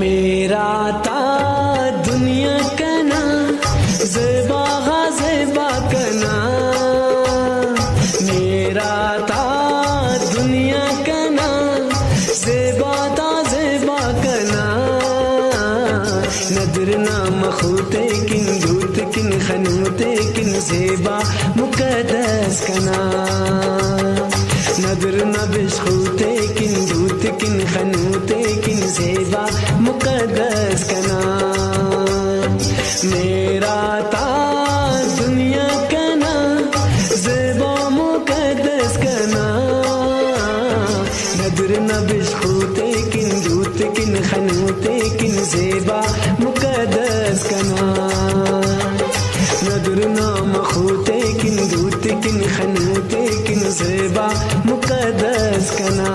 मेरा ता दुनिया कना ज़ेबा ज़ेबा कना, मेरा ता दुनिया कना ज़ेबा कना। नदर ना मखूते किन दूत किन खनूते किन ज़ेबा मुकद्दस कना। नदर ना बिस्खूते किन दूत किन खनूते किन ज़ेबा मुकद्दस कना। मेरा ता दुनिया कना ज़ेबा मुकद्दस कना। नदर ना बिस्खूते किन दूत किन खनूते किन ज़ेबा मुकद्दस कना। नदर ना मखूते किन दूत किन खनूते किन ज़ेबा मुकद्दस कना।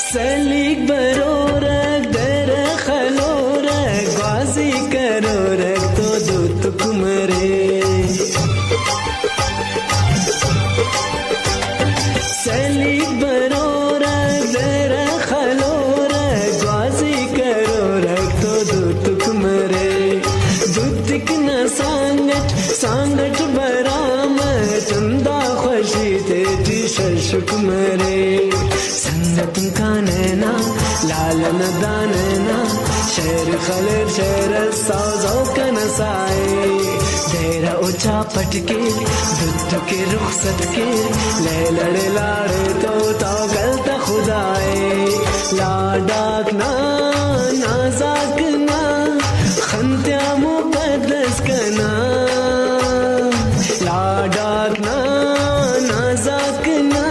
सलीक बरोरक दर खलोरक ग्वाजी करोरक तो दूत कुमरे। सलीक बरोरक दर खलोरक ग्वाजी करोरक तो दूत कुमरे। दूत न सांगट सांगट बरामत चंदा खुशी तेजी शशुक मरे। संगत का नैना लालन दानना शेर खलेर शेर साजो का नसाए। देरा ऊंचा पटके दुद्ध के रुखसत के ले लड़े लाड़े तो गलत खुदाए। लाडाक ना नाजाक ना खंत्या मुकद्दस कना। लाडाक ना नाजाक ना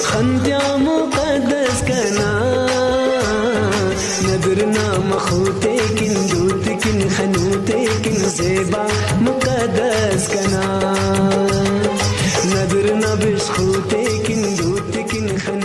खंत्या मुकद्दस कना। नदर ना मखूते किन दूत किन खनूते किन ज़ेबा मुकद्दस कना। नदर ना बिस्खूते किन दूत किन खनूते